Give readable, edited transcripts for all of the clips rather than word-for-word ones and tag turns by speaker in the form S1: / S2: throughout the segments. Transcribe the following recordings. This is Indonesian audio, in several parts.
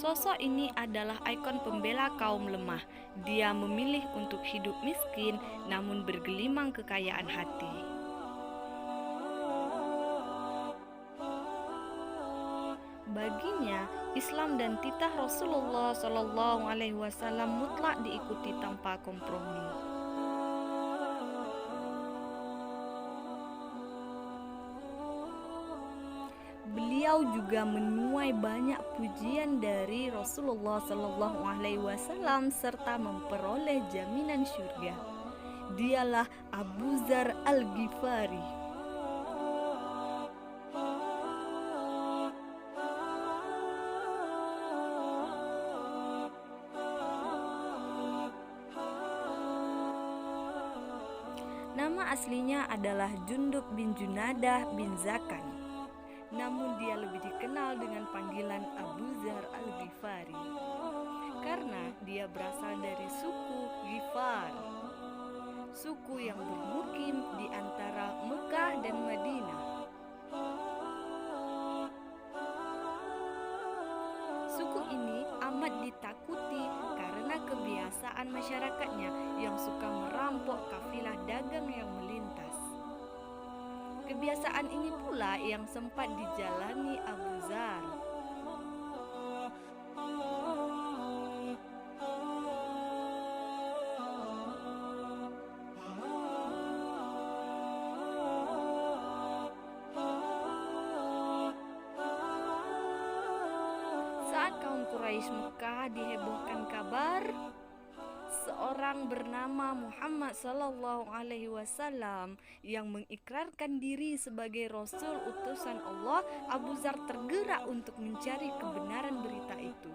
S1: Sosok ini adalah ikon pembela kaum lemah. Dia memilih untuk hidup miskin namun bergelimang kekayaan hati. Baginya, Islam dan titah Rasulullah SAW mutlak diikuti tanpa kompromi. Beliau juga menuai banyak pujian dari Rasulullah SAW serta memperoleh jaminan syurga. Dialah Abu Dzar Al-Ghifari. Nama aslinya adalah Jundub bin Junadah bin Zakan. Namun dia lebih dikenal dengan panggilan Abu Dzar Al-Ghifari karena dia berasal dari suku Ghifar, suku yang bermukim di antara Mekah dan Madinah. Suku ini amat ditakuti karena kebiasaan masyarakatnya yang suka merampok kafilah dagang yang melintas. Kebiasaan ini pula yang sempat dijalani Abu Dzar. Saat kaum Quraisy Mekah dihebohkan kabar seorang bernama Muhammad SAW yang mengikrarkan diri sebagai Rasul utusan Allah, Abu Dzar tergerak untuk mencari kebenaran berita itu.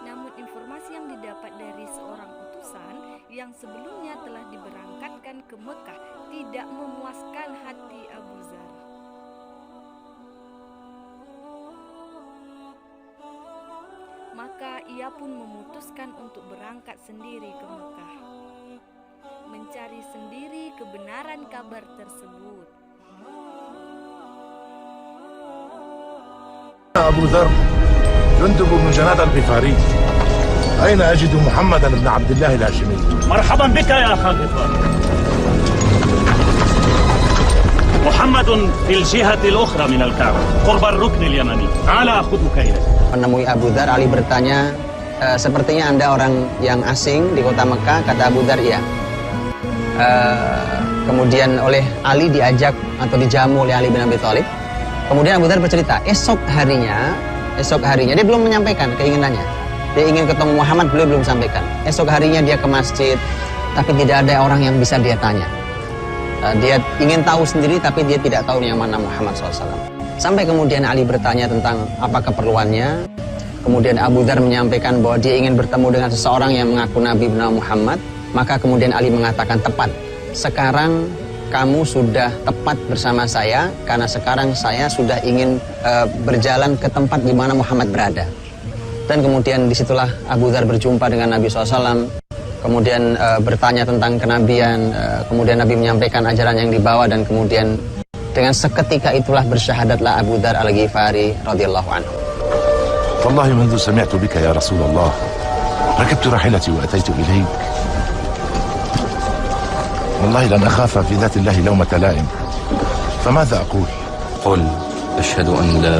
S1: Namun informasi yang didapat dari seorang utusan yang sebelumnya telah diberangkatkan ke Mekah tidak memuaskan hati Abu Dzar. Maka ia pun memutuskan untuk berangkat sendiri ke Mekah, mencari sendiri kebenaran kabar tersebut.
S2: أبو ذر جندب بن جنادة الغفاري أين أجد محمدا بن عبد الله الهاشمي؟
S3: مرحبا بك يا أخا غفار. محمد في الجهة الأخرى من الكعبة قرب الركن اليمني. تعال أخذك إليه.
S4: Menemui Abu Dzar, Ali bertanya, sepertinya Anda orang yang asing di kota Mekah. Kata Abu Dzar, iya. Kemudian oleh Ali diajak atau dijamu oleh Ali bin Abi Thalib. Kemudian Abu Dzar bercerita, esok harinya dia belum menyampaikan keinginannya. Dia ingin ketemu Muhammad, beliau belum sampaikan. Esok harinya dia ke masjid, tapi tidak ada orang yang bisa dia tanya. Dia ingin tahu sendiri, tapi dia tidak tahu yang mana Muhammad SAW. Sampai kemudian Ali bertanya tentang apa keperluannya. Kemudian Abu Dzar menyampaikan bahwa dia ingin bertemu dengan seseorang yang mengaku Nabi bernama Muhammad. Maka kemudian Ali mengatakan, tepat. Sekarang kamu sudah tepat bersama saya, karena sekarang saya sudah ingin berjalan ke tempat di mana Muhammad berada. Dan kemudian disitulah Abu Dzar berjumpa dengan Nabi SAW, kemudian bertanya tentang kenabian, kemudian Nabi menyampaikan ajaran yang dibawa, dan kemudian dengan seketika itulah bersyahadatlah Abu Dzar Al-Ghifari radhiyallahu anhu.
S2: والله منذ سمعت بك يا رسول الله ركبت راحلتي وأتيت إليك. والله لن أخاف في ذات الله لومة لائم. فماذا أقول؟
S5: قل أشهد أن لا.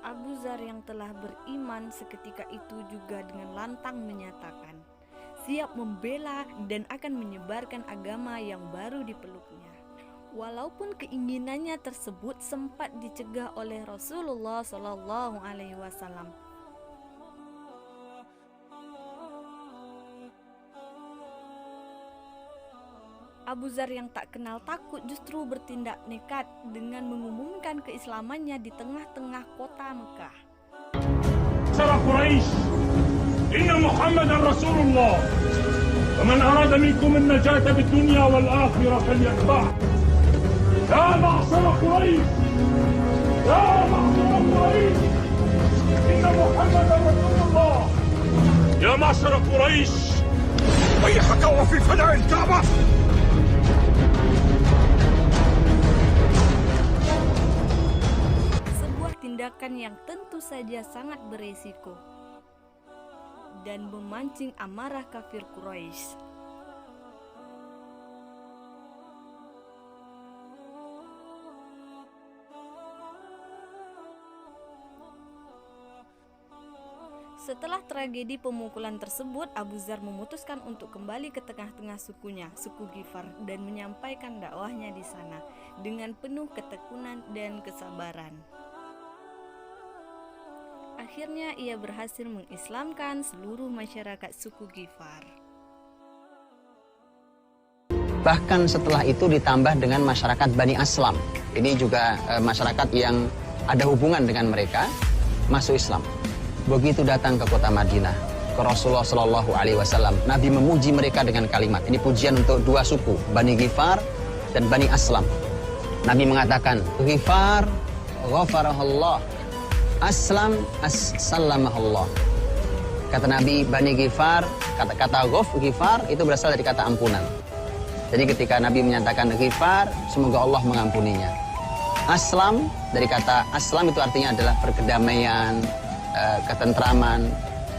S1: Abu Dzar yang telah beriman seketika itu juga dengan lantang menyatakan siap membela dan akan menyebarkan agama yang baru dipeluknya. Walaupun keinginannya tersebut sempat dicegah oleh Rasulullah SAW. Abu Dzar yang tak kenal takut justru bertindak nekat dengan mengumumkan keislamannya di tengah-tengah kota Mekah.
S3: معشر قريش إن محمدا رسول الله فمن أراد منكم النجاة بالدنيا والآخرة فليتبعه. يا معشر قريش يا معشر قريش إن محمدا رسول الله. يا معشر قريش
S2: ويحك وفي فداء الكعبة.
S1: Sebuah tindakan yang tentu saja sangat beresiko dan memancing amarah kafir Quraisy. Setelah tragedi pemukulan tersebut, Abu Dzar memutuskan untuk kembali ke tengah-tengah sukunya, suku Ghifar, dan menyampaikan dakwahnya di sana dengan penuh ketekunan dan kesabaran. Akhirnya ia berhasil mengislamkan seluruh masyarakat suku Ghifar.
S4: Bahkan setelah itu ditambah dengan masyarakat Bani Aslam. Ini juga masyarakat yang ada hubungan dengan mereka masuk Islam. Begitu datang ke kota Madinah, ke Rasulullah Shallallahu Alaihi Wasallam, Nabi memuji mereka dengan kalimat. Ini pujian untuk dua suku, Bani Ghifar dan Bani Aslam. Nabi mengatakan, Ghifar, ghafarahullah, Aslam, as-salamahullah. Kata Nabi, Bani Ghifar, kata Ghifar itu berasal dari kata ampunan. Jadi ketika Nabi menyatakan Ghifar, semoga Allah mengampuninya. Aslam, dari kata Aslam itu artinya adalah perkedamaian, ketentraman.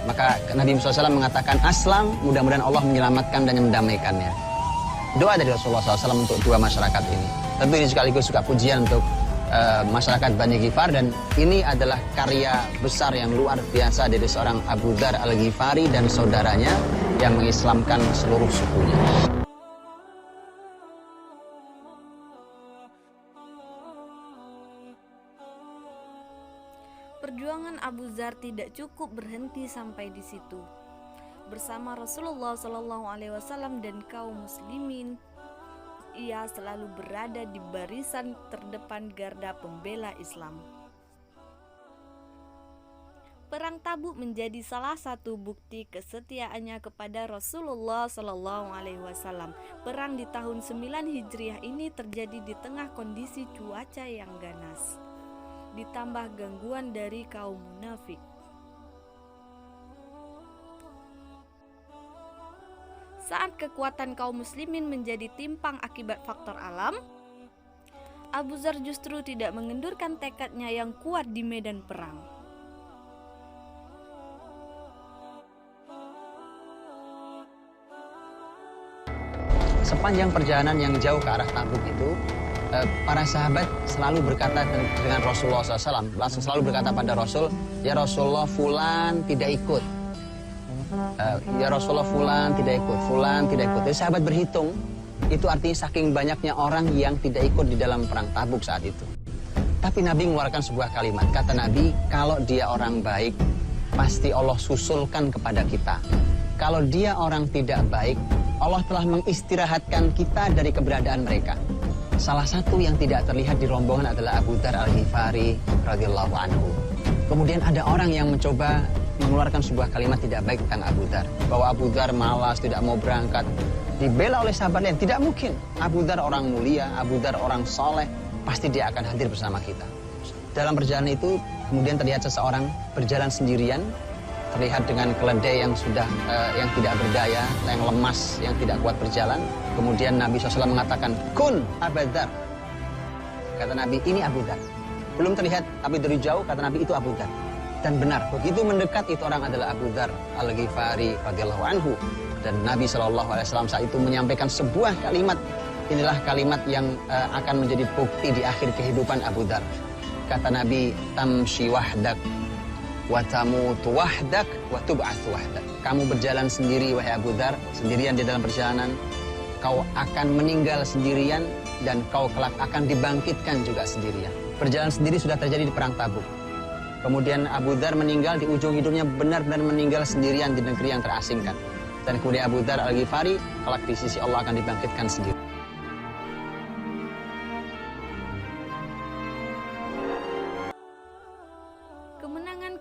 S4: Maka Nabi SAW mengatakan Aslam, mudah-mudahan Allah menyelamatkan dan mendamaikannya. Doa dari Rasulullah SAW untuk dua masyarakat ini. Tentu ini sekaligus juga pujian untuk masyarakat Bani Ghifar, dan ini adalah karya besar yang luar biasa dari seorang Abu Dzar Al-Ghifari dan saudaranya yang mengislamkan seluruh sukunya.
S1: Perjuangan Abu Dzar tidak cukup berhenti sampai di situ. Bersama Rasulullah SAW dan kaum muslimin, ia selalu berada di barisan terdepan garda pembela Islam. Perang Tabuk menjadi salah satu bukti kesetiaannya kepada Rasulullah SAW. Perang di tahun 9 Hijriah ini terjadi di tengah kondisi cuaca yang ganas, ditambah gangguan dari kaum munafik. Saat kekuatan kaum muslimin menjadi timpang akibat faktor alam, Abu Dzar justru tidak mengendurkan tekadnya yang kuat di medan perang.
S4: Sepanjang perjalanan yang jauh ke arah Tabuk itu, para sahabat selalu berkata dengan Rasulullah SAW, langsung selalu berkata pada Rasul, ya Rasulullah, fulan tidak ikut. Ya Rasulullah, fulan tidak ikut, fulan tidak ikut. Jadi sahabat berhitung, itu artinya saking banyaknya orang yang tidak ikut di dalam perang Tabuk saat itu. Tapi Nabi mengeluarkan sebuah kalimat. Kata Nabi, kalau dia orang baik, pasti Allah susulkan kepada kita. Kalau dia orang tidak baik, Allah telah mengistirahatkan kita dari keberadaan mereka. Salah satu yang tidak terlihat di rombongan adalah Abu Dzar Al-Ghifari radhiyallahu anhu. Kemudian ada orang yang mencoba mengeluarkan sebuah kalimat tidak baik tentang Abu Dzar, bahwa Abu Dzar malas, tidak mau berangkat. Dibela oleh sahabat lain, tidak mungkin. Abu Dzar orang mulia, Abu Dzar orang soleh, pasti dia akan hadir bersama kita. Dalam perjalanan itu kemudian terlihat seseorang berjalan sendirian, terlihat dengan keledai yang sudah yang tidak berdaya, yang lemas, yang tidak kuat berjalan. Kemudian Nabi SAW mengatakan, Kun Abu Dzar. Kata Nabi, ini Abu Dzar. Belum terlihat, tapi dari jauh kata Nabi, itu Abu Dzar. Dan benar, begitu mendekat itu orang adalah Abu Dzar Al-Ghifari radhiyallahu anhu. Dan Nabi SAW saat itu menyampaikan sebuah kalimat. Inilah kalimat yang akan menjadi bukti di akhir kehidupan Abu Dzar. Kata Nabi, tamshi wahdak wa tamutu wahdak wa tub'atsu wahdak. Kamu berjalan sendiri wahai Abu Dzar, sendirian di dalam perjalanan. Kau akan meninggal sendirian dan kau kelak akan dibangkitkan juga sendirian. Perjalanan sendiri sudah terjadi di perang Tabuk. Kemudian Abu Dzar meninggal, di ujung hidupnya benar-benar meninggal sendirian di negeri yang terasingkan. Dan kemudian Abu Dzar Al-Ghifari kelak di sisi Allah akan dibangkitkan sendiri.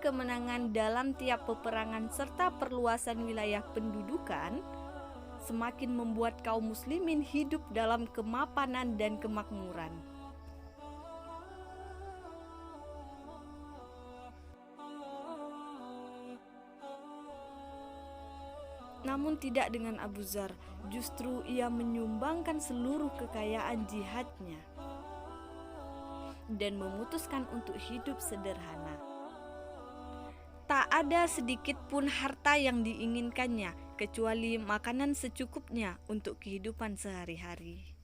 S1: Kemenangan dalam tiap peperangan serta perluasan wilayah pendudukan semakin membuat kaum muslimin hidup dalam kemapanan dan kemakmuran. Namun tidak dengan Abu Dzar, justru ia menyumbangkan seluruh kekayaan jihadnya dan memutuskan untuk hidup sederhana. Tak ada sedikit pun harta yang diinginkannya kecuali makanan secukupnya untuk kehidupan sehari-hari.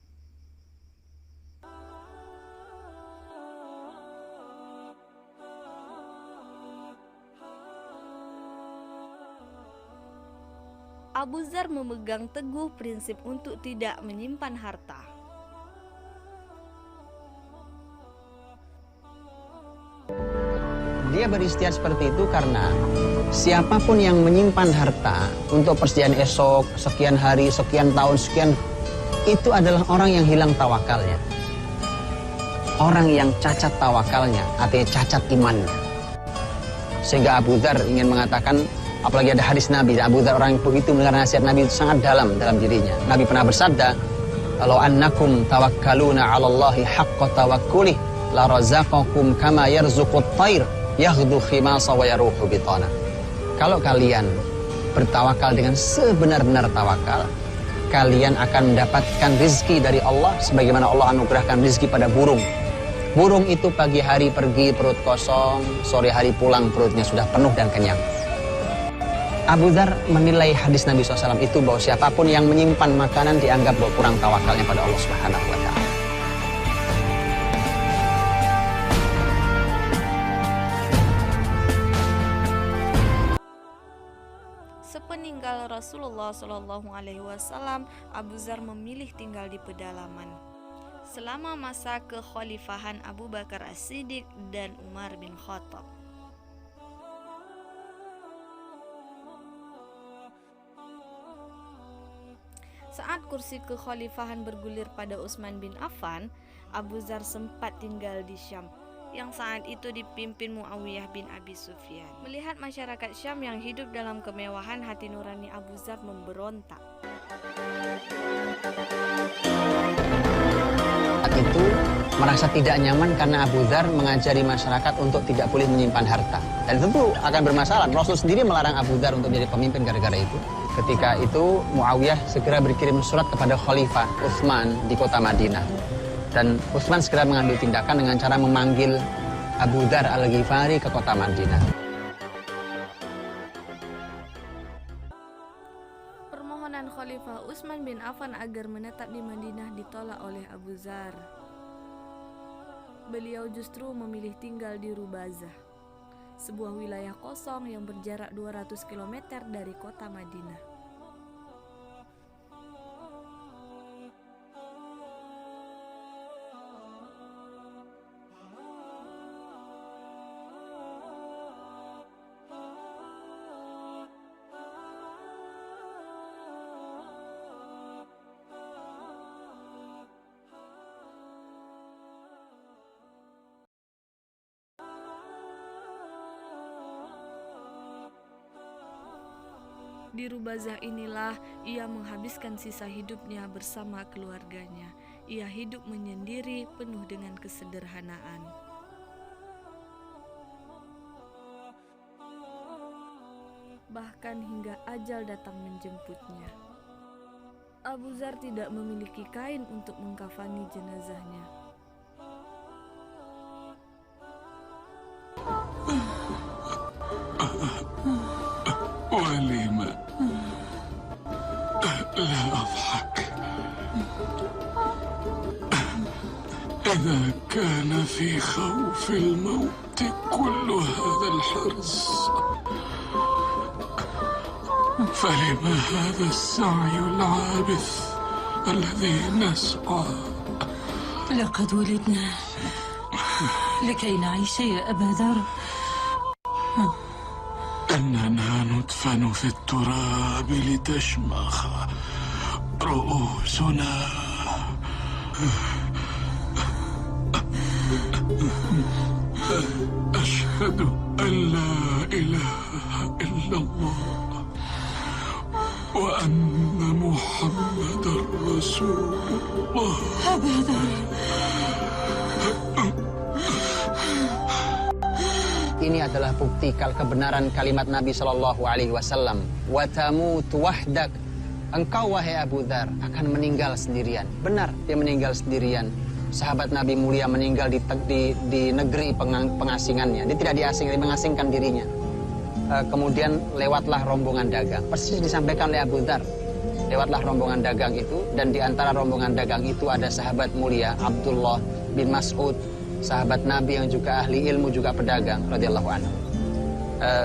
S1: Abu Dzar memegang teguh prinsip untuk tidak menyimpan harta.
S4: Dia beristighfar seperti itu karena siapapun yang menyimpan harta untuk persediaan esok, sekian hari, sekian tahun, sekian, itu adalah orang yang hilang tawakalnya. Orang yang cacat tawakalnya, artinya cacat imannya. Sehingga Abu Dzar ingin mengatakan, apalagi ada hadis Nabi, Abu Dzar orang itu mendengar nasihat Nabi itu sangat dalam dirinya. Nabi pernah bersabda, "Kalau annakum tawakkaluna 'ala Allahi haqqa tawakkulih, la razaqakum kama yarzuqut thair, yaghdu khimasa wa yaruhu bitana." Kalau kalian bertawakal dengan sebenar-benar tawakal, kalian akan mendapatkan rizki dari Allah sebagaimana Allah anugerahkan rizki pada burung. Burung itu pagi hari pergi perut kosong, sore hari pulang perutnya sudah penuh dan kenyang. Abu Dzar menilai hadis Nabi SAW itu bahwa siapapun yang menyimpan makanan dianggap bahwa kurang tawakalnya pada Allah Subhanahu wa Ta'ala.
S1: Sepeninggal Rasulullah SAW, Abu Dzar memilih tinggal di pedalaman selama masa kekhalifahan Abu Bakar As-Siddiq dan Umar bin Khattab. Saat kursi kekhalifahan bergulir pada Utsman bin Affan, Abu Dzar sempat tinggal di Syam, yang saat itu dipimpin Muawiyah bin Abi Sufyan. Melihat masyarakat Syam yang hidup dalam kemewahan, hati nurani Abu Dzar memberontak.
S4: Saat itu merasa tidak nyaman karena Abu Dzar mengajari masyarakat untuk tidak boleh menyimpan harta. Dan tentu akan bermasalah. Rasul sendiri melarang Abu Dzar untuk menjadi pemimpin gara-gara itu. Ketika itu Muawiyah segera berkirim surat kepada Khalifah Utsman di kota Madinah. Dan Utsman segera mengambil tindakan dengan cara memanggil Abu Dzar Al-Ghifari ke kota Madinah.
S1: Permohonan Khalifah Utsman bin Affan agar menetap di Madinah ditolak oleh Abu Dzar. Beliau justru memilih tinggal di Rubazah, sebuah wilayah kosong yang berjarak 200 km dari kota Madinah. Di Rubazah inilah ia menghabiskan sisa hidupnya bersama keluarganya. Ia hidup menyendiri penuh dengan kesederhanaan. Bahkan hingga ajal datang menjemputnya. Abu Dzar tidak memiliki kain untuk mengkafani jenazahnya.
S6: ولم لا أضحك إذا كان في خوف الموت كل هذا الحرص فلم هذا السعي العابث الذي نسعى
S7: لقد ولدنا لكي نعيش يا أبا ذر
S6: أننا ندفن في التراب لتشمخ رؤوسنا أشهد أن لا إله إلا الله وأن محمدا رسول الله.
S4: ini adalah bukti kebenaran kalimat Nabi Shallallahu Alaihi Wasallam. Wa tamutu wahdak, engkau wahai Abu Dzar akan meninggal sendirian. Benar, dia meninggal sendirian. Sahabat Nabi mulia meninggal di negeri pengasingannya. Dia tidak mengasingkan dirinya. Kemudian lewatlah rombongan dagang. Persis disampaikan oleh Abu Dzar. Lewatlah rombongan dagang itu, dan di antara rombongan dagang itu ada sahabat mulia Abdullah bin Mas'ud, sahabat Nabi yang juga ahli ilmu, juga pedagang radhiyallahu anhu.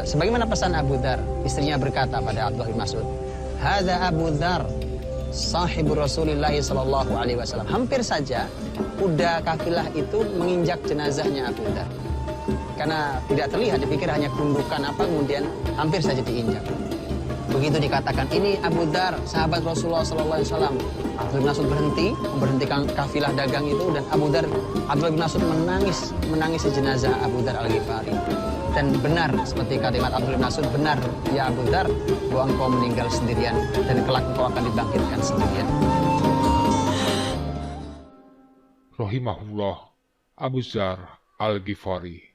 S4: Sebagaimana pesan Abu Dzar, istrinya berkata pada Abdullah bin Mas'ud, "Hadza Abu Dzar, sahibu Rasulillah sallallahu alaihi wasallam." Hampir saja kuda kafilah itu menginjak jenazahnya Abu Dzar. Karena tidak terlihat, dipikir hanya gundukan apa, kemudian hampir saja diinjak. Begitu dikatakan, ini Abu Dzar, sahabat Rasulullah sallallahu alaihi wasallam. Abdullah bin Mas'ud memberhentikan kafilah dagang itu, dan Abdullah bin Mas'ud menangis jenazah Abu Dzar Al-Ghifari. Dan benar seperti kalimat Abdullah bin Mas'ud, benar ya Abu Dzar, bahwa engkau meninggal sendirian dan kelak engkau akan dibangkitkan sendirian.
S8: Rahimahullah Abu Dzar Al-Ghifari.